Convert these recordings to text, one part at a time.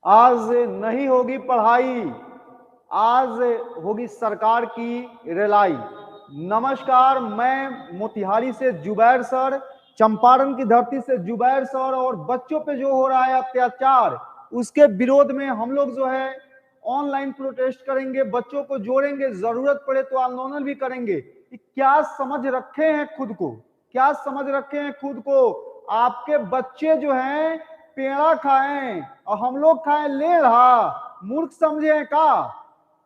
आज नहीं होगी पढ़ाई, आज होगी सरकार की रिलाई। नमस्कार, मैं मोतिहारी से जुबैर सर, चंपारण की धरती से जुबैर सर। और बच्चों पे जो हो रहा है अत्याचार, उसके विरोध में हम लोग जो है ऑनलाइन प्रोटेस्ट करेंगे, बच्चों को जोड़ेंगे, जरूरत पड़े तो आंदोलन भी करेंगे। क्या समझ रखे हैं खुद को, क्या समझ रखे हैं खुद को? आपके बच्चे जो हैं पेड़ा खाएं और हम लोग खाएं लेढ़ा, मूर्ख समझे हैं का?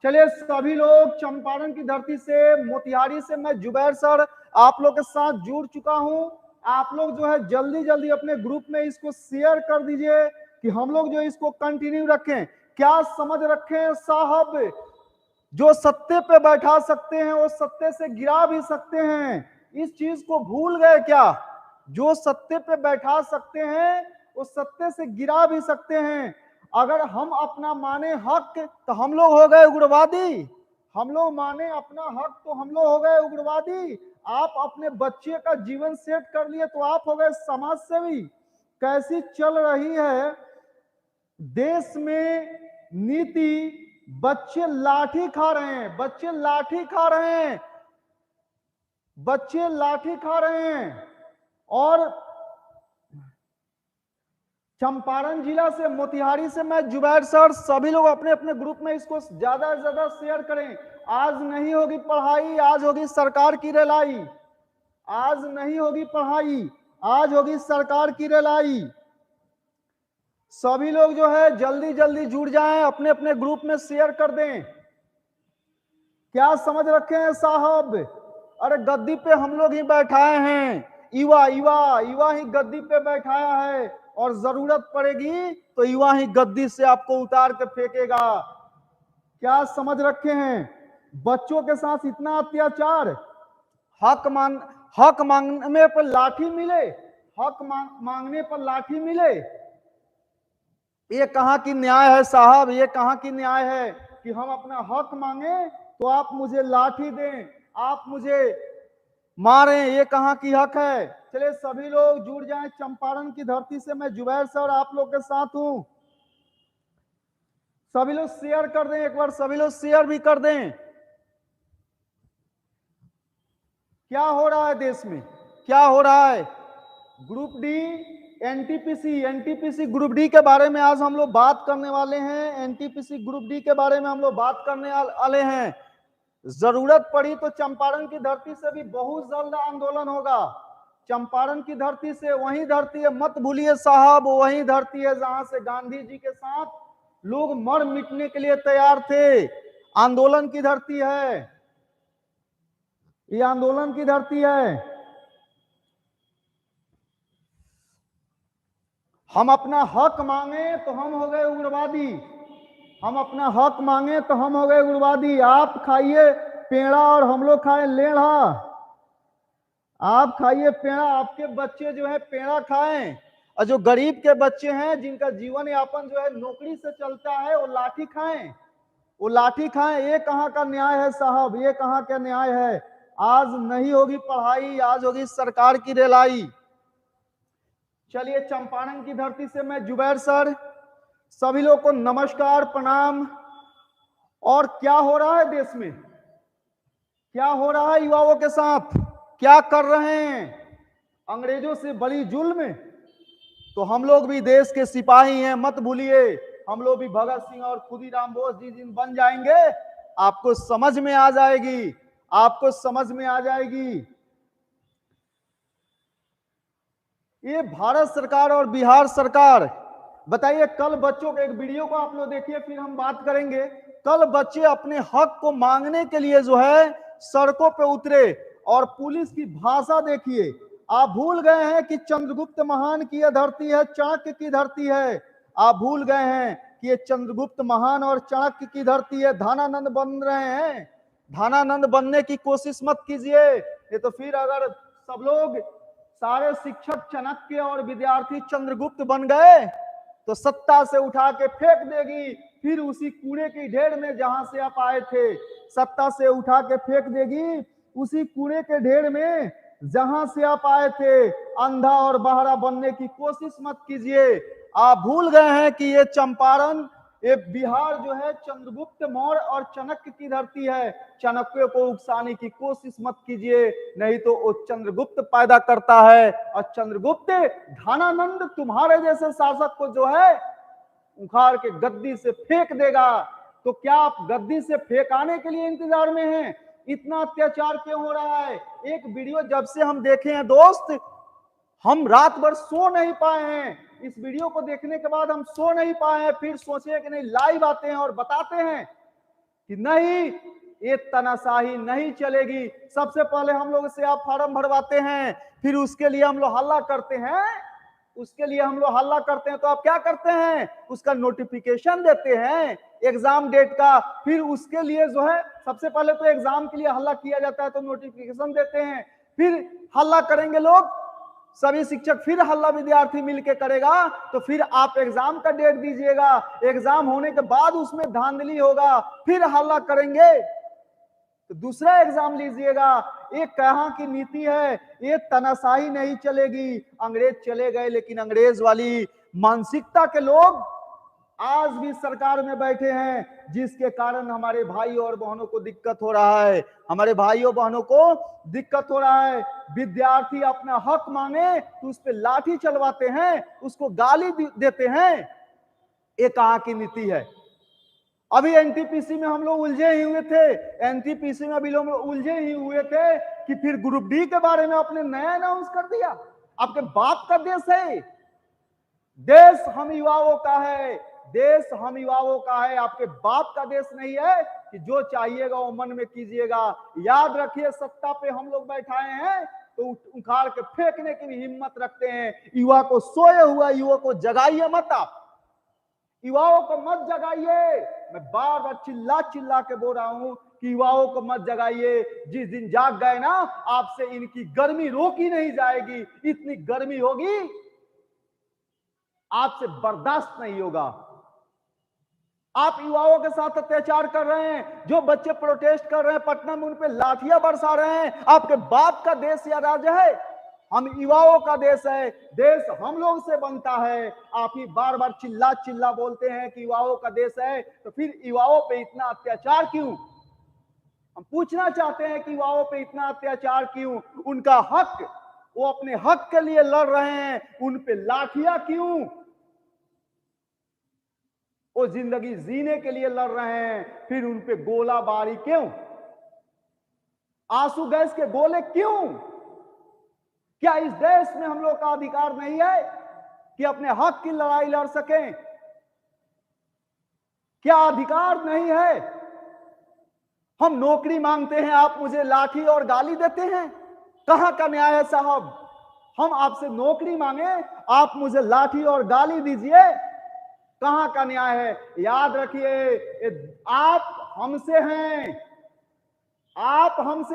चलिए सभी लोग, चंपारण की धरती से, मोतिहारी से मैं जुबैर सर आप लोग के साथ जुड़ चुका हूं। आप लोग जो है जल्दी जल्दी अपने ग्रुप में इसको शेयर कर दीजिए कि हम लोग जो इसको कंटिन्यू रखें। क्या समझ रखें साहब? जो सत्ते पे बैठा सकते हैं वो सत्ते से गिरा भी सकते हैं। इस चीज को भूल गए क्या? जो सत्ते पे बैठा सकते हैं वो सत्ते से गिरा भी सकते हैं। अगर हम अपना माने हक तो हम लोग हो गए उग्रवादी, हम लोग माने अपना हक तो हम लोग हो गए उग्रवादी। आप अपने बच्चे का जीवन सेट कर लिए तो आप हो गए समाज सेवी। कैसी चल रही है देश में नीति? बच्चे लाठी खा रहे हैं, बच्चे लाठी खा रहे हैं, बच्चे लाठी खा रहे हैं। और चंपारण जिला से, मोतिहारी से मैं जुबैर सर, सभी लोग अपने अपने ग्रुप में इसको ज्यादा से ज्यादा शेयर करें। आज नहीं होगी पढ़ाई, आज होगी सरकार की रिलाई। आज नहीं होगी पढ़ाई, आज होगी सरकार की रिलाई। सभी लोग जो है जल्दी जल्दी जुड़ जाएं, अपने अपने ग्रुप में शेयर कर दें। क्या समझ रखे हैं साहब? अरे गद्दी पे हम लोग ही बैठाए हैं, युवा युवा युवा ही गद्दी पे बैठाया है, और जरूरत पड़ेगी तो युवा ही गद्दी से आपको उतार के फेंकेगा। क्या समझ रखे हैं? बच्चों के साथ इतना अत्याचार, हक मांगने पर लाठी मिले, हक मांगने पर लाठी मिले। ये कहां की न्याय है साहब? ये कहां की न्याय है कि हम अपना हक मांगे तो आप मुझे लाठी दें, आप मुझे मारें? ये कहां की हक है? चलिए सभी लोग जुड़ जाएं। चंपारण की धरती से मैं जुबैर सर आप लोग के साथ हूं। सभी लोग शेयर कर दें, एक बार सभी लोग शेयर भी कर दें। क्या हो रहा है देश में, क्या हो रहा है? Group D, NTPC, NTPC group D के बारे में आज हम लोग बात करने वाले हैं। एनटीपीसी ग्रुप डी के बारे में हम लोग बात करने वाले हैं। जरूरत पड़ी तो चंपारण की धरती से भी बहुत जल्द आंदोलन होगा। चंपारण की धरती से, वही धरती है, मत भूलिए साहब, वही धरती है जहां से गांधी जी के साथ लोग मर मिटने के लिए तैयार थे। आंदोलन की धरती है, ये आंदोलन की धरती है। हम अपना हक मांगे तो हम हो गए उग्रवादी, हम अपना हक मांगे तो हम हो गए उग्रवादी। आप खाइए पेड़ा और हम लोग खाए लेढ़ा, आप खाइए पेड़ा, आपके बच्चे जो है पेड़ा खाएं, और जो गरीब के बच्चे हैं जिनका जीवन यापन जो है नौकरी से चलता है वो लाठी खाएं, वो लाठी खाएं। ये कहां का न्याय है साहब? ये कहां का न्याय है? आज नहीं होगी पढ़ाई, आज होगी सरकार की रिलाई। चलिए चंपारण की धरती से मैं जुबैर सर, सभी लोग को नमस्कार, प्रणाम। और क्या हो रहा है देश में, क्या हो रहा है युवाओं के साथ, क्या कर रहे हैं? अंग्रेजों से बड़ी जुल्म। तो हम लोग भी देश के सिपाही हैं, मत भूलिए। हम लोग भी भगत सिंह और खुदीराम बोस जी जिन बन जाएंगे, आपको समझ में आ जाएगी, आपको समझ में आ जाएगी। ये भारत सरकार और बिहार सरकार, बताइए, कल बच्चों के एक वीडियो को आप लोग देखिए, फिर हम बात करेंगे। कल बच्चे अपने हक को मांगने के लिए जो है सड़कों पे उतरे, और पुलिस की भाषा देखिए। आप भूल गए हैं कि चंद्रगुप्त महान की यह धरती है, चाणक्य की धरती है। आप भूल गए हैं कि ये चंद्रगुप्त महान और चाणक्य की धरती है। धानानंद बन रहे हैं, धानानंद बनने की कोशिश मत कीजिए। ये तो फिर अगर सब लोग, सारे शिक्षक चाणक्य और विद्यार्थी चंद्रगुप्त बन गए तो सत्ता से उठा के फेंक देगी, फिर उसी कूड़े की ढेर में जहां से आप आए थे। सत्ता से उठा के फेंक देगी उसी कूड़े के ढेर में जहां से आप आए थे। अंधा और बहरा बनने की कोशिश मत कीजिए। आप भूल गए हैं कि ये चंपारण, ये बिहार जो है चंद्रगुप्त मौर्य और चाणक्य की धरती है। चाणक्य को उकसाने की कोशिश मत कीजिए, नहीं तो वो चंद्रगुप्त पैदा करता है, और चंद्रगुप्त धनानंद तुम्हारे जैसे शासक को जो है उखाड़ के गद्दी से फेंक देगा। तो क्या आप गद्दी से फेंकाने के लिए इंतजार में हैं? इतना अत्याचार क्यों हो रहा है? एक वीडियो जब से हम देखे हैं दोस्त, हम रात भर सो नहीं पाए हैं। इस वीडियो को देखने के बाद हम सो नहीं पाए हैं। फिर सोचे कि नहीं, लाइव आते हैं और बताते हैं कि नहीं, ये तानाशाही नहीं चलेगी। सबसे पहले हम लोग से आप फॉर्म भरवाते हैं, फिर उसके लिए हम लोग हल्ला करते हैं। तो आप क्या करते हैं? उसका नोटिफिकेशन देते हैं एग्जाम डेट का। फिर उसके लिए जो है सबसे पहले तो एग्जाम के लिए हल्ला किया जाता है, तो नोटिफिकेशन देते हैं। फिर हल्ला करेंगे लोग, सभी शिक्षक, फिर हल्ला विद्यार्थी मिलके करेगा, तो फिर आप एग्जाम का डेट दीजिएगा। एग्जाम होने के बाद उसमें धांधली होगा, फिर हल्ला करेंगे, तो दूसरा एग्जाम लीजिएगा। ये कहां की नीति है? ये तानाशाही नहीं चलेगी। अंग्रेज चले गए, लेकिन अंग्रेज वाली मानसिकता के लोग आज भी सरकार में बैठे हैं, जिसके कारण हमारे भाई और बहनों को दिक्कत हो रहा है। विद्यार्थी अपना हक मांगे तो उस पर लाठी चलवाते हैं, उसको गाली देते हैं। ये कहां की नीति है? अभी एनटीपीसी में हम लोग उलझे ही हुए थे कि फिर ग्रुप डी के बारे में आपने नया अनाउंस कर दिया। आपके बाप का देश है, देश हम युवाओं का है, आपके बाप का देश नहीं है कि जो चाहिएगा वो मन में कीजिएगा। याद रखिए, सत्ता पे हम लोग बैठाए हैं तो उखाड़ के फेंकने की भी हिम्मत रखते हैं। युवा को सोए हुआ युवा को जगाइए मत, आप युवाओं को मत जगाइए। मैं बार बार चिल्ला के बोल रहा हूं कि युवाओं को मत जगाइए। जिस दिन जाग गए ना, आपसे इनकी गर्मी रोकी नहीं जाएगी। इतनी गर्मी होगी, आपसे बर्दाश्त नहीं होगा। आप युवाओं के साथ अत्याचार कर रहे हैं। जो बच्चे प्रोटेस्ट कर रहे हैं पटना में, उन पे लाठियां बरसा रहे हैं। आपके बाप का देश या राज्य है? हम युवाओं का देश है, देश हम लोग से बनता है। आप ही बार बार चिल्ला बोलते हैं कि युवाओं का देश है, तो फिर युवाओं पे इतना अत्याचार क्यों? हम पूछना चाहते हैं कि युवाओं पे इतना अत्याचार क्यों? उनका हक, वो अपने हक के लिए लड़ रहे हैं, उन पे लाठियां क्यों? वो जिंदगी जीने के लिए लड़ रहे हैं, फिर उन पे गोलाबारी क्यों? आंसू गैस के गोले क्यों? क्या इस देश में हम लोग का अधिकार नहीं है कि अपने हक की लड़ाई लड़ सकें? क्या अधिकार नहीं है? हम नौकरी मांगते हैं, आप मुझे लाठी और गाली देते हैं। कहां का न्याय है साहब? हम आपसे नौकरी मांगे, आप मुझे लाठी और गाली दीजिए, कहां का न्याय है? याद रखिए, आप हमसे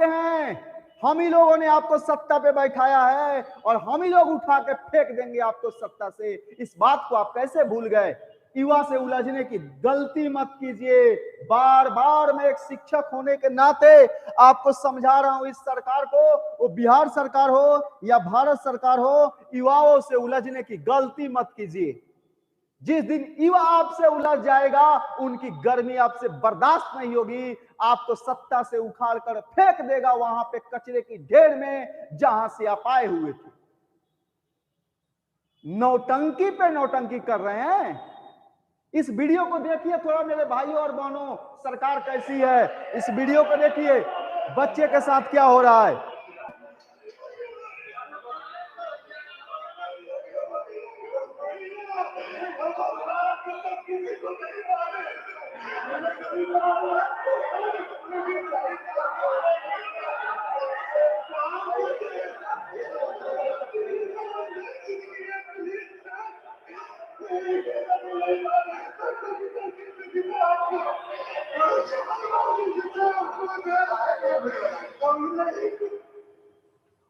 हैं। हम ही लोगों ने आपको सत्ता पे बैठाया है, और हम ही लोग उठा के फेंक देंगे आपको सत्ता से। इस बात को आप कैसे भूल गए? युवा से उलझने की गलती मत कीजिए। बार बार मैं एक शिक्षक होने के नाते आपको समझा रहा हूं, इस सरकार को, वो बिहार सरकार हो या भारत सरकार हो, युवाओं से उलझने की गलती मत कीजिए। जिस दिन युवा आपसे उलझ जाएगा, उनकी गर्मी आपसे बर्दाश्त नहीं होगी, आपको सत्ता से उखाड़ कर फेंक देगा वहां पे कचरे की ढेर में, जहां से आप आए हुए थे। नौटंकी पे नौटंकी कर रहे हैं। इस वीडियो को देखिए थोड़ा मेरे भाइयों और बहनों, सरकार कैसी है। इस वीडियो को देखिए, बच्चे के साथ क्या हो रहा है।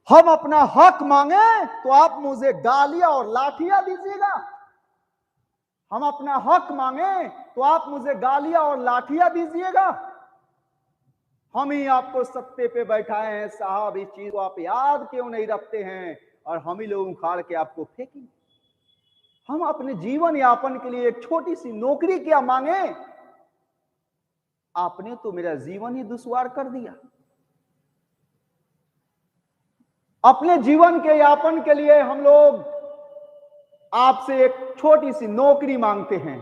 हम अपना हक मांगे तो आप मुझे गालियां और लाठियां दीजिएगा। हम अपना हक मांगे तो आप मुझे गालियां और लाठियां दीजिएगा। हम ही आपको सत्ते पे बैठाए हैं साहब। इस चीज को आप याद क्यों नहीं रखते हैं? और हम ही लोग उखाड़ के आपको फेंकेंगे। हम अपने जीवन यापन के लिए एक छोटी सी नौकरी क्या मांगे, आपने तो मेरा जीवन ही दुश्वार कर दिया। अपने जीवन के यापन के लिए हम लोग आपसे एक छोटी सी नौकरी मांगते हैं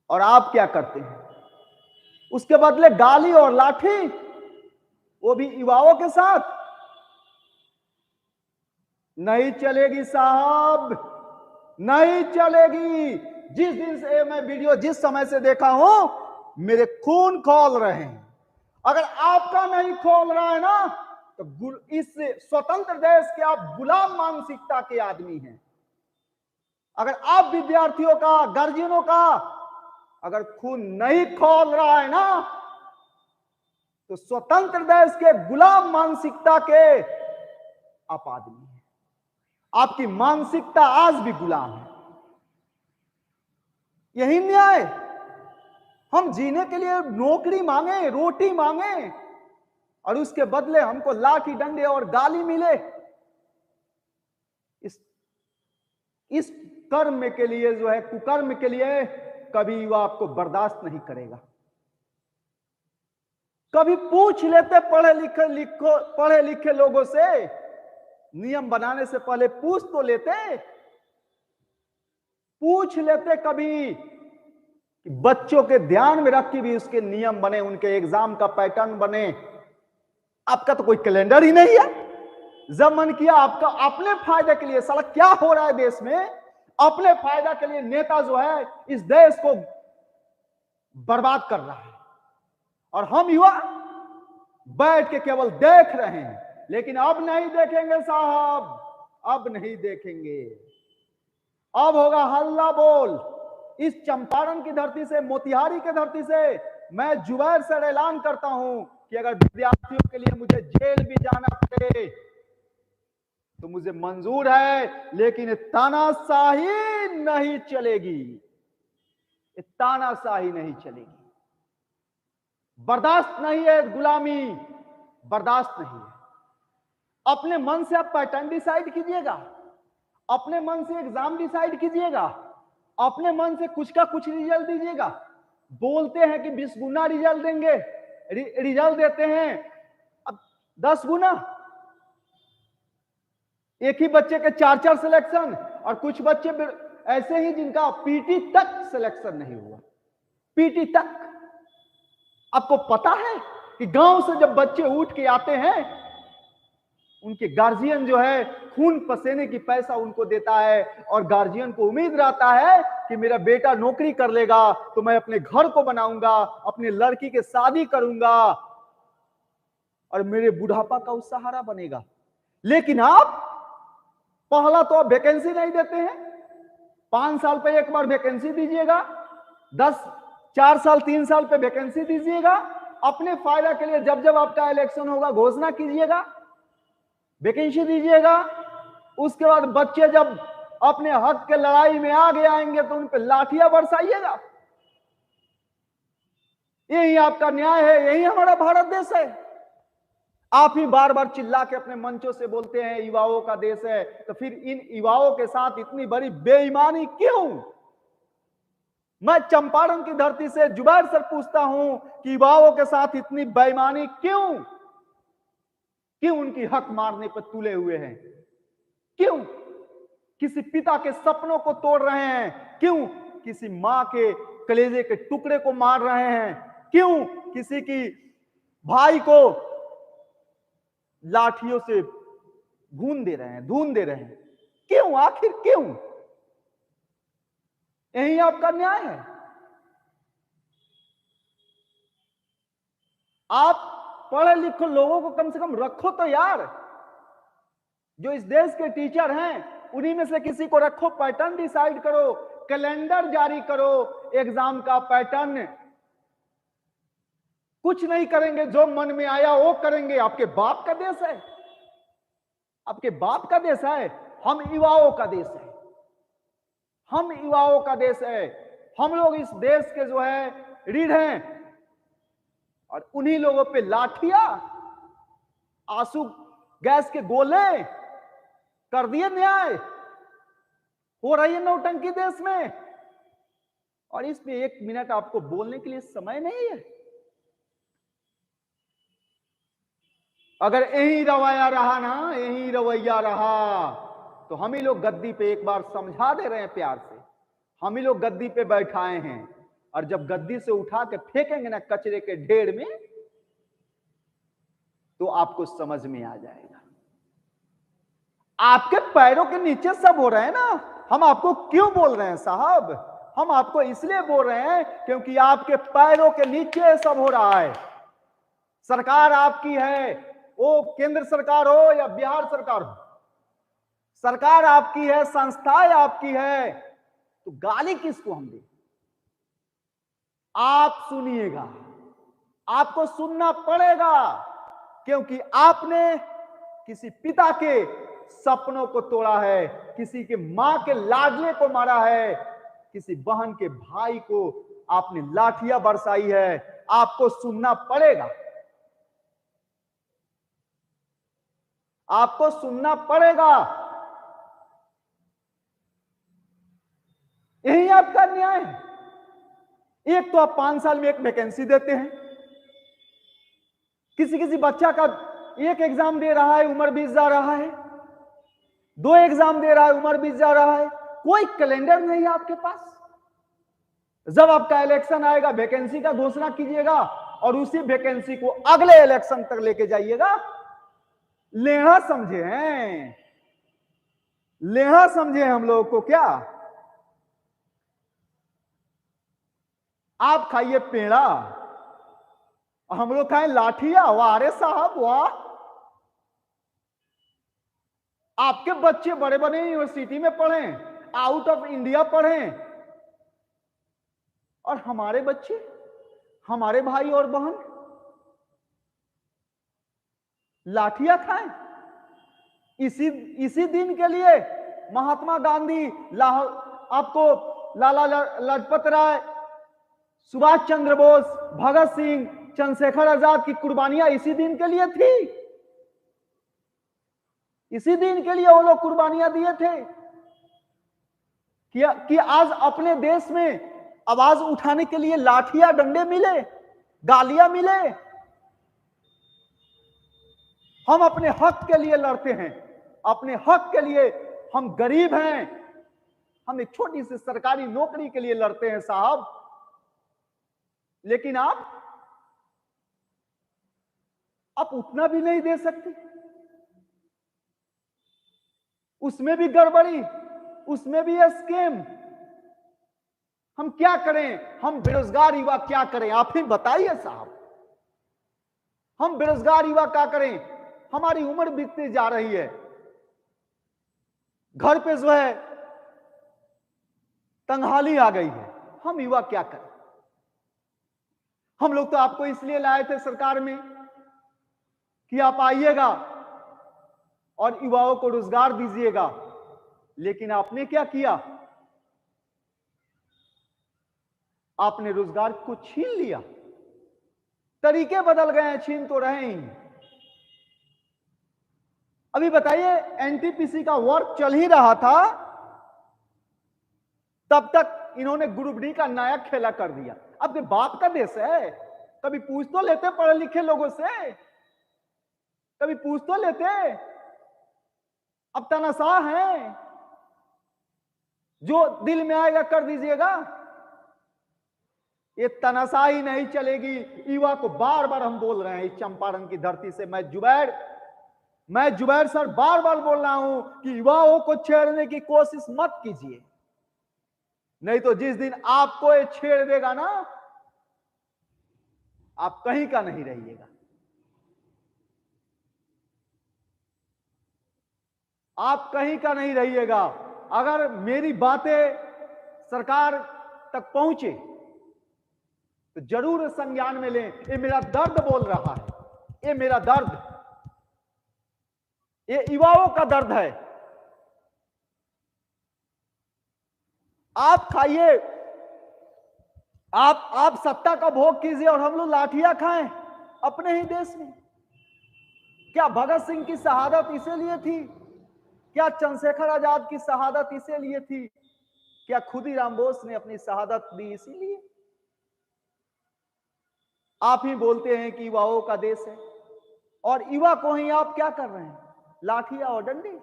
और आप क्या करते हैं, उसके बदले गाली और लाठी, वो भी युवाओं के साथ। नहीं चलेगी साहब, नहीं चलेगी। जिस दिन से मैं वीडियो जिस समय से देखा हूं, मेरे खून खौल रहे हैं। अगर आपका नहीं खोल रहा है ना, तो इस स्वतंत्र देश के आप गुलाम मानसिकता के आदमी हैं। अगर आप विद्यार्थियों का, गार्जियनों का अगर खून नहीं खोल रहा है ना, तो स्वतंत्र देश के गुलाम मानसिकता के आप आदमी हैं। आपकी मानसिकता आज भी गुलाम है। यही न्याय। हम जीने के लिए नौकरी मांगे, रोटी मांगे और उसके बदले हमको लाठी डंडे और गाली मिले। इस कर्म के लिए जो है, कुकर्म के लिए कभी वह आपको बर्दाश्त नहीं करेगा। कभी पूछ लेते पढ़े लिखे लोगों से, नियम बनाने से पहले पूछ तो लेते, पूछ लेते कभी कि बच्चों के ध्यान में रख के भी उसके नियम बने, उनके एग्जाम का पैटर्न बने। आपका तो कोई कैलेंडर ही नहीं है। जब मन किया आपका अपने फायदे के लिए, साला क्या हो रहा है देश में, अपने फायदा के लिए नेता जो है इस देश को बर्बाद कर रहा है और हम युवा बैठ के केवल देख रहे हैं। लेकिन अब नहीं देखेंगे साहब, अब नहीं देखेंगे। अब होगा हल्ला बोल। इस चंपारण की धरती से, मोतिहारी की धरती से मैं जुबैर सर ऐलान करता हूं कि अगर विद्यार्थियों के लिए मुझे जेल भी जाना पड़े तो मुझे मंजूर है, लेकिन तानाशाही नहीं चलेगी, तानाशाही नहीं चलेगी। बर्दाश्त नहीं है गुलामी, बर्दाश्त नहीं है। अपने मन से आप पैटर्न डिसाइड कीजिएगा, अपने मन से एग्जाम डिसाइड कीजिएगा, अपने मन से कुछ का कुछ रिजल्ट दीजिएगा। बोलते हैं कि 20 गुना रिजल्ट देंगे, रिजल्ट देते हैं अब 10 गुना। एक ही बच्चे के 4-4 सिलेक्शन, और कुछ बच्चे ऐसे ही जिनका पीटी तक सिलेक्शन नहीं हुआ, पीटी तक। आपको पता है कि गांव से जब बच्चे उठ के आते हैं, उनके गार्जियन जो है खून पसीने की पैसा उनको देता है और गार्जियन को उम्मीद रहता है कि मेरा बेटा नौकरी कर लेगा तो मैं अपने घर को बनाऊंगा, अपने लड़की के शादी करूंगा और मेरे बुढ़ापा का उस सहारा बनेगा। लेकिन आप पहला तो आप वैकेंसी नहीं देते हैं। 5 साल पे एक बार वैकेंसी दीजिएगा, 4 साल 3 साल पे वैकेंसी दीजिएगा। अपने फायदा के लिए जब जब आपका इलेक्शन होगा घोषणा कीजिएगा, वैकेंसी दीजिएगा। उसके बाद बच्चे जब अपने हक के लड़ाई में आगे आएंगे तो उन पर लाठियां बरसाइएगा। यही आपका न्याय है, यही हमारा भारत देश है। आप ही बार बार चिल्ला के अपने मंचों से बोलते हैं युवाओं का देश है, तो फिर इन युवाओं के साथ इतनी बड़ी बेईमानी क्यों? मैं चंपारण की धरती से जुबैर सर पूछता हूं कि युवाओं के साथ इतनी बेईमानी क्यों? क्यों उनकी हक मारने पर तुले हुए हैं? क्यों किसी पिता के सपनों को तोड़ रहे हैं? क्यों किसी मां के कलेजे के टुकड़े को मार रहे हैं? क्यों किसी की भाई को लाठियों से धून दे रहे हैं? क्यों? आखिर क्यों? यही आपका न्याय है? आप पढ़े लिखे लोगों को कम से कम रखो तो यार। जो इस देश के टीचर हैं उन्हीं में से किसी को रखो, पैटर्न डिसाइड करो, कैलेंडर जारी करो, एग्जाम का पैटर्न। कुछ नहीं करेंगे, जो मन में आया वो करेंगे। आपके बाप का देश है, आपके बाप का देश है। हम युवाओं का देश है, हम युवाओं का देश है। हम लोग इस देश के जो है रीढ़ हैं और उन्हीं लोगों पे लाठियां, आंसू गैस के गोले कर दिए न्याय। हो रही है नौटंकी देश में, और इसमें 1 मिनट आपको बोलने के लिए समय नहीं है। अगर यही रवैया रहा ना, यही रवैया रहा, तो हम ही लोग गद्दी पे एक बार समझा दे रहे हैं प्यार से, हम ही लोग गद्दी पे बैठाए हैं, और जब गद्दी से उठा के फेंकेंगे ना कचरे के ढेर में, तो आपको समझ में आ जाएगा। आपके पैरों के नीचे सब हो रहे हैं ना। हम आपको क्यों बोल रहे हैं साहब? हम आपको इसलिए बोल रहे हैं क्योंकि आपके पैरों के नीचे सब हो रहा है। सरकार आपकी है, वो केंद्र सरकार हो या बिहार सरकार हो, सरकार आपकी है, संस्थाएं आपकी है, तो गाली किसको हम दें? आप सुनिएगा, आपको सुनना पड़ेगा, क्योंकि आपने किसी पिता के सपनों को तोड़ा है, किसी के मां के लाडले को मारा है, किसी बहन के भाई को आपने लाठियां बरसाई है। आपको सुनना पड़ेगा, आपको सुनना पड़ेगा। यही आपका न्याय है। एक तो आप 5 साल में एक वैकेंसी देते हैं, किसी किसी बच्चा का एक एग्जाम दे रहा है, उम्र बीत जा रहा है, 2 एग्जाम दे रहा है, उम्र बीत जा रहा है, कोई कैलेंडर नहीं है आपके पास। जब आपका इलेक्शन आएगा, वैकेंसी का घोषणा कीजिएगा और उसी वैकेंसी को अगले इलेक्शन तक लेके जाइएगा। लेना समझे हैं, लेना समझे हम लोगों को क्या? आप खाइए पेड़ा और हम लोग खाएं लाठिया। वाह रे साहब वाह! आपके बच्चे बड़े बड़े यूनिवर्सिटी में पढ़े, आउट ऑफ इंडिया पढ़े, और हमारे बच्चे, हमारे भाई और बहन लाठियां खाएं। इसी दिन के लिए महात्मा गांधी, आपको लाला लाजपत राय, सुभाष चंद्र बोस, भगत सिंह, चंद्रशेखर आजाद की कुर्बानियां इसी दिन के लिए थी। इसी दिन के लिए वो लोग कुर्बानियां दिए थे कि आज अपने देश में आवाज उठाने के लिए लाठियां डंडे मिले, गालियां मिले। हम अपने हक के लिए लड़ते हैं, अपने हक के लिए। हम गरीब हैं, हम एक छोटी सी सरकारी नौकरी के लिए लड़ते हैं साहब, लेकिन आप उतना भी नहीं दे सकते। उसमें भी गड़बड़ी, उसमें भी स्कैम। हम क्या करें? हम बेरोजगार युवा क्या करें? आप ही बताइए साहब, हम बेरोजगार युवा क्या करें? हमारी उम्र बीतती जा रही है, घर पे जो है तंगहाली आ गई है, हम युवा क्या करें? हम लोग तो आपको इसलिए लाए थे सरकार में कि आप आइएगा और युवाओं को रोजगार दीजिएगा, लेकिन आपने क्या किया? आपने रोजगार को छीन लिया। तरीके बदल गए हैं, छीन तो रहे ही। अभी बताइए, एनटीपीसी का वर्क चल ही रहा था, तब तक इन्होंने ग्रुप डी का नया खेला कर दिया। आपके बाप का देश है, कभी पूछ तो लेते पढ़े लिखे लोगों से, कभी पूछ तो लेते। अब तनाशाह है, जो दिल में आएगा कर दीजिएगा। ये तनाशाही नहीं चलेगी। युवा को बार बार हम बोल रहे हैं इस चंपारण की धरती से। मैं जुबैर सर बार बार बोल रहा हूं कि युवाओं को छेड़ने की कोशिश मत कीजिए, नहीं तो जिस दिन आपको ये छेड़ देगा ना, आप कहीं का नहीं रहिएगा। आप कहीं का नहीं रहिएगा। अगर मेरी बातें सरकार तक पहुंचे तो जरूर संज्ञान में लें। ये मेरा दर्द बोल रहा है, ये मेरा दर्द, ये युवाओं का दर्द है। आप खाइए, आप सत्ता का भोग कीजिए और हम लोग लाठियां खाएं अपने ही देश में। क्या भगत सिंह की शहादत इसीलिए थी क्या चंद्रशेखर आजाद की शहादत इसीलिए थी? क्या खुदीराम बोस ने अपनी शहादत दी इसीलिए? आप ही बोलते हैं कि युवाओं का देश है, और युवा को ही आप क्या कर रहे हैं? लाठियां और डंडे।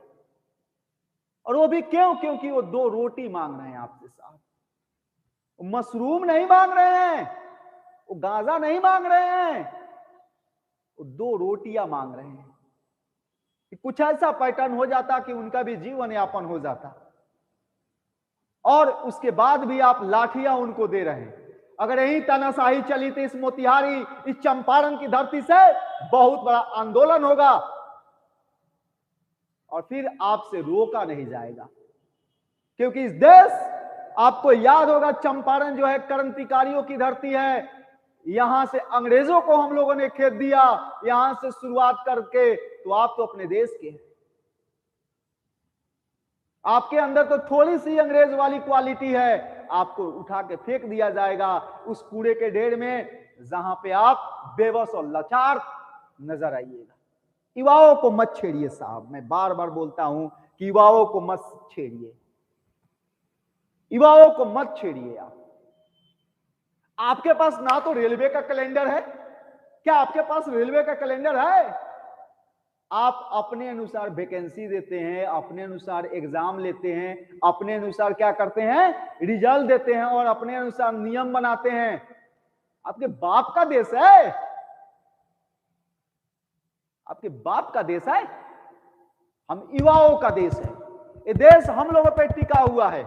और वो भी क्यों? क्योंकि वो 2 रोटी मांग रहे हैं आपसे साहब। मशरूम नहीं मांग रहे हैं, वो गांजा नहीं मांग रहे हैं, वो 2 रोटियां मांग रहे हैं। कि कुछ ऐसा पैटर्न हो जाता कि उनका भी जीवन यापन हो जाता, और उसके बाद भी आप लाठियां उनको दे रहे हैं। अगर यही तानाशाही चली तो इस मोतिहारी, इस चंपारण की धरती से बहुत बड़ा आंदोलन होगा, और फिर आपसे रोका नहीं जाएगा। क्योंकि इस देश, आपको याद होगा, चंपारण जो है क्रांतिकारियों की धरती है। यहां से अंग्रेजों को हम लोगों ने खेद दिया, यहां से शुरुआत करके। तो आप तो अपने देश के हैं, आपके अंदर तो थोड़ी सी अंग्रेज वाली क्वालिटी है, आपको उठा के फेंक दिया जाएगा उस कूड़े के ढेर में, जहां पे आप बेबस और लाचार नजर आइएगा। युवाओं को मत छेड़िए साहब, मैं बार बार बोलता हूं कि युवाओं को मत छेड़िए, युवाओं को मत छेड़िए। आपके पास ना तो रेलवे का कैलेंडर है, क्या आपके पास रेलवे का कैलेंडर है? आप अपने अनुसार वैकेंसी देते हैं, अपने अनुसार एग्जाम लेते हैं, अपने अनुसार क्या करते हैं, रिजल्ट देते हैं, और अपने अनुसार नियम बनाते हैं। आपके बाप का देश है, आपके बाप का देश है। हम युवाओं का देश है, ये देश हम लोगों पर टिका हुआ है,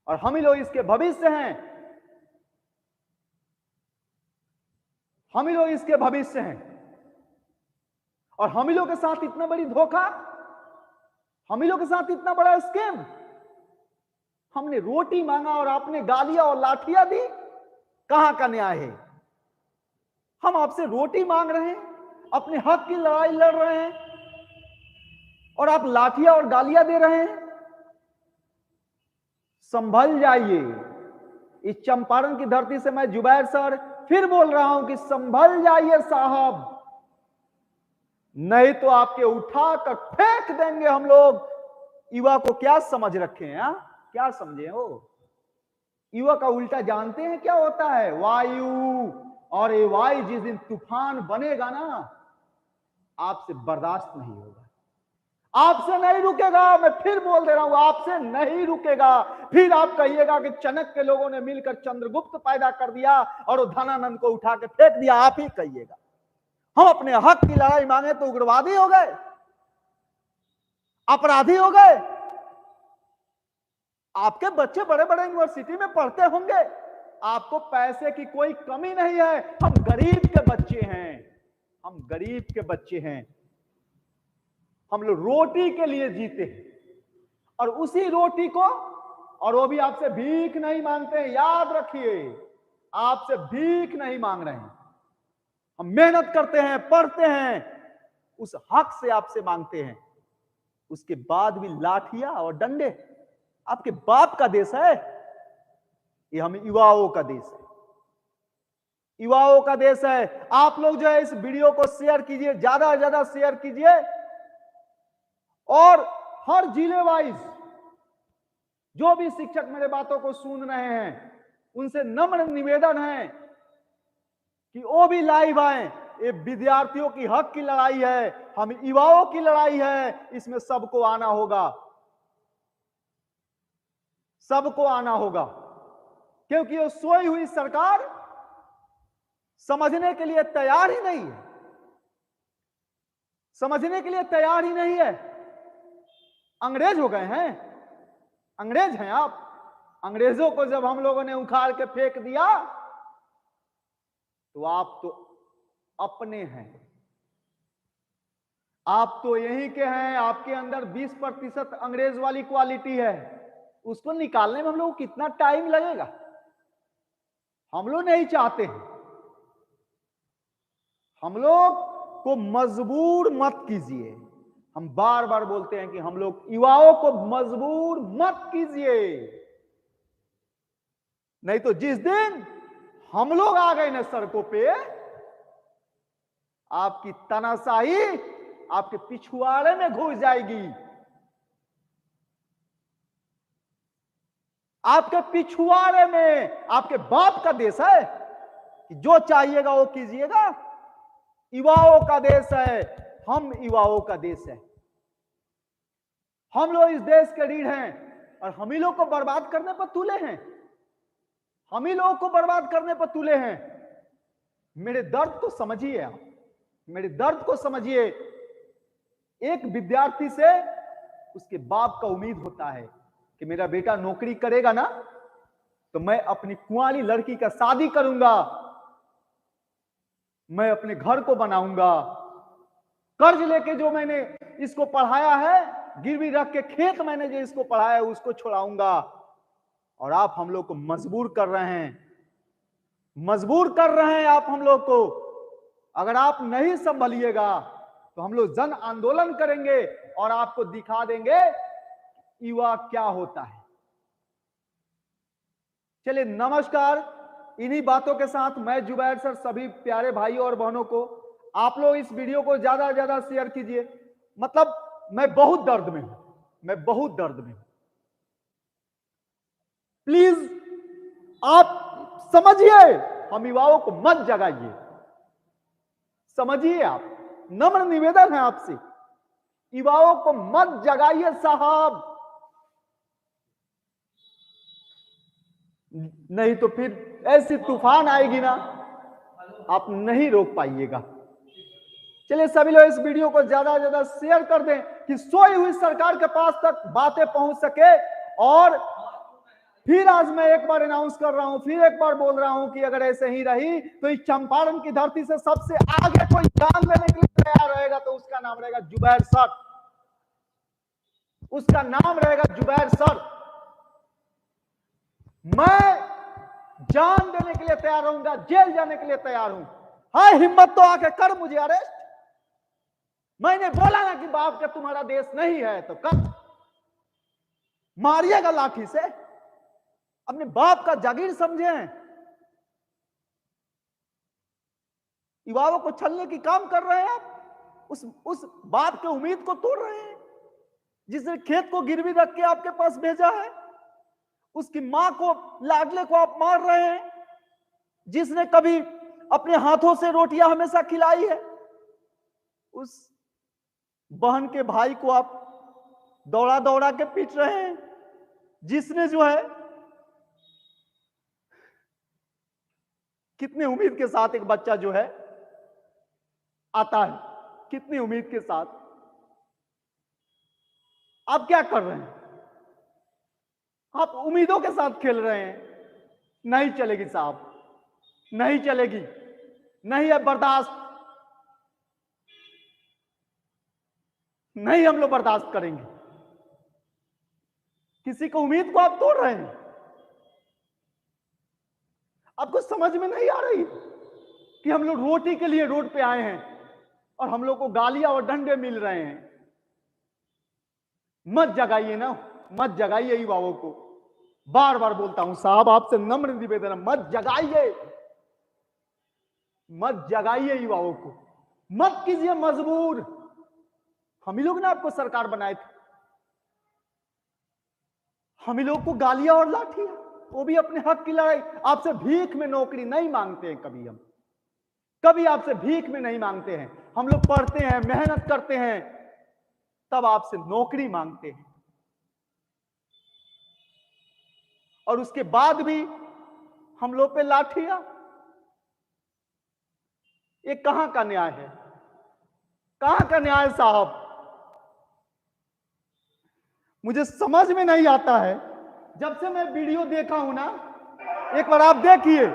और हम ही लोग इसके भविष्य हैं, हम ही लोग इसके भविष्य हैं। और हम ही लोग के साथ इतना बड़ी धोखा, हम ही लोग के साथ इतना बड़ा स्कैम। हमने रोटी मांगा और आपने गालियां और लाठियां दी, कहां का न्याय है? हम आपसे रोटी मांग रहे हैं, अपने हक की लड़ाई लड़ रहे हैं, और आप लाठियां और गालियां दे रहे हैं। संभल जाइए। इस चंपारण की धरती से मैं जुबैर सर फिर बोल रहा हूं कि संभल जाइए साहब, नहीं तो आपके उठा कर फेंक देंगे हम लोग। युवा को क्या समझ रखे हैं? क्या समझे हो? युवा का उल्टा जानते हैं क्या होता है? वायु। और ये वायु जिस दिन तूफान बनेगा ना, आपसे बर्दाश्त नहीं होगा, आपसे नहीं रुकेगा। मैं फिर बोल दे रहा हूं, आपसे नहीं रुकेगा। फिर आप कहिएगा कि चाणक्य के लोगों ने मिलकर चंद्रगुप्त पैदा कर दिया और वो धनानंद को उठा के फेंक दिया। आप ही कहिएगा। हम अपने हक की लड़ाई मांगे तो उग्रवादी हो गए, अपराधी हो गए। आपके बच्चे बड़े बड़े यूनिवर्सिटी में पढ़ते होंगे, आपको पैसे की कोई कमी नहीं है। हम गरीब के बच्चे हैं, हम गरीब के बच्चे हैं। हम लोग रोटी के लिए जीते हैं, और उसी रोटी को, और वो भी आपसे भीख नहीं मांगते हैं, याद रखिए, आपसे भीख नहीं मांग रहे हैं। हम मेहनत करते हैं, पढ़ते हैं, उस हक से आपसे मांगते हैं। उसके बाद भी लाठियां और डंडे। आपके बाप का देश है ये, हम युवाओं का देश है, युवाओं का देश है। आप लोग जो है इस वीडियो को शेयर कीजिए, ज्यादा से ज्यादा शेयर कीजिए, और हर जिले वाइज जो भी शिक्षक मेरे बातों को सुन रहे हैं, उनसे नम्र निवेदन है कि वो भी लाइव आए। ये विद्यार्थियों की हक की लड़ाई है, हम युवाओं की लड़ाई है, इसमें सबको आना होगा, सबको आना होगा। क्योंकि वो सोई हुई सरकार समझने के लिए तैयार ही नहीं है, समझने के लिए तैयार ही नहीं है। अंग्रेज हो गए हैं, अंग्रेज हैं आप। अंग्रेजों को जब हम लोगों ने उखाड़ के फेंक दिया, तो आप तो अपने हैं, आप तो यहीं के हैं। आपके अंदर 20% अंग्रेज वाली क्वालिटी है, उसको निकालने में हम लोग को कितना टाइम लगेगा? हम लोग नहीं चाहते हैं। हम लोग को मजबूर मत कीजिए। हम बार बार बोलते हैं कि हम लोग युवाओं को मजबूर मत कीजिए, नहीं तो जिस दिन हम लोग आ गए ना सड़कों पे, आपकी तानाशाही आपके पिछुआड़े में घुस जाएगी। आपके पिछुआड़े में। आपके बाप का देश है कि जो चाहिएगा वो कीजिएगा। युवाओं का देश है, हम युवाओं का देश है। हम लोग इस देश के रीढ़ हैं और हम ही लोग को बर्बाद करने पर तुले हैं। हम ही लोगों को बर्बाद करने पर तुले हैं। मेरे दर्द को समझिए आप, मेरे दर्द को समझिए। एक विद्यार्थी से उसके बाप का उम्मीद होता है कि मेरा बेटा नौकरी करेगा ना तो मैं अपनी कुंवारी लड़की का शादी करूंगा, मैं अपने घर को बनाऊंगा। कर्ज लेके जो मैंने इसको पढ़ाया है, गिरवी रख के खेत मैंने जो इसको पढ़ाया है उसको छुड़ाऊंगा। और आप हम लोग को मजबूर कर रहे हैं, मजबूर कर रहे हैं आप हम लोग को। अगर आप नहीं संभलिएगा तो हम लोग जन आंदोलन करेंगे और आपको दिखा देंगे युवा क्या होता है। चलिए नमस्कार। इन्हीं बातों के साथ मैं जुबैर सर सभी प्यारे भाइयों और बहनों को, आप लोग इस वीडियो को ज्यादा से ज्यादा शेयर कीजिए। मतलब मैं बहुत दर्द में हूं, मैं बहुत दर्द में हूं। प्लीज आप समझिए, हम युवाओं को मत जगाइए, समझिए आप। नम्र निवेदन है आपसे, युवाओं को मत जगाइए साहब, नहीं तो फिर ऐसी तूफान आएगी ना आप नहीं रोक पाइएगा। चलिए सभी लोग इस वीडियो को ज्यादा से ज्यादा शेयर कर दें कि सोई हुई सरकार के पास तक बातें पहुंच सके। और फिर आज मैं एक बार अनाउंस कर रहा हूं, फिर एक बार बोल रहा हूं कि अगर ऐसे ही रही तो इस चंपारण की धरती से सबसे आगे कोई जान देने के लिए तैयार रहेगा तो उसका नाम रहेगा जुबैर सर, उसका नाम रहेगा जुबैर सर। मैं जान देने के लिए तैयार रहूंगा, जेल जाने के लिए तैयार हूं। हाँ हिम्मत तो आके कर मुझे अरेस्ट। मैंने बोला ना कि बाप का तुम्हारा देश नहीं है तो कर, मारिएगा लाठी से। अपने बाप का जागीर समझे, युवाओं को छलने की काम कर रहे हैं आप। उस बाप के उम्मीद को तोड़ रहे हैं जिसने खेत को गिरवी रख के आपके पास भेजा है। उसकी मां को, लाडले को आप मार रहे हैं जिसने कभी अपने हाथों से रोटियां हमेशा खिलाई है। उस बहन के भाई को आप दौड़ा दौड़ा के पीट रहे हैं जिसने जो है कितनी उम्मीद के साथ एक बच्चा जो है आता है, कितनी उम्मीद के साथ। आप क्या कर रहे हैं? आप उम्मीदों के साथ खेल रहे हैं। नहीं चलेगी साहब, नहीं चलेगी, नहीं है बर्दाश्त, नहीं हम लोग बर्दाश्त करेंगे। किसी को उम्मीद को आप तोड़ रहे हैं। आपको समझ में नहीं आ रही कि हम लोग रोटी के लिए रोड पे आए हैं और हम लोग को गालियां और डंडे मिल रहे हैं। मत जगाइए ना, मत जगाइए युवाओं को। बार बार बोलता हूं साहब, आपसे नम्र निवेदन है, मत जगाइए, मत जगाइए युवाओं को, मत कीजिए मजबूर। हम ही लोग ने आपको सरकार बनाए थे, हम ही लोग को गालियां और लाठियां, वो भी अपने हक की लड़ाई। आपसे भीख में नौकरी नहीं मांगते हैं कभी, हम कभी आपसे भीख में नहीं मांगते हैं। हम लोग पढ़ते हैं, मेहनत करते हैं, तब आपसे नौकरी मांगते हैं। और उसके बाद भी हम लोग पे लाठियां। ये कहां का न्याय है? कहां का न्याय साहब? मुझे समझ में नहीं आता है। जब से मैं वीडियो देखा हूं ना, एक बार आप देखिए,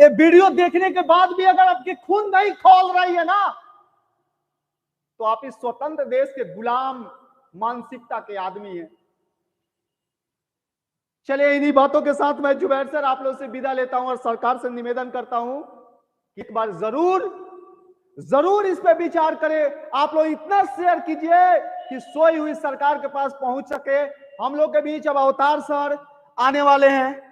ये वीडियो देखने के बाद भी अगर आपकी खून नहीं खौल रही है ना, तो आप इस स्वतंत्र देश के गुलाम मानसिकता के आदमी हैं। चलिए, इन्हीं बातों के साथ मैं जुबैर सर आप लोग से विदा लेता हूं और सरकार से निवेदन करता हूं कि एक बार जरूर इस पे विचार करें। आप लोग इतना शेयर कीजिए कि सोई हुई सरकार के पास पहुंच सके। हम लोग के बीच अब अवतार सर आने वाले हैं।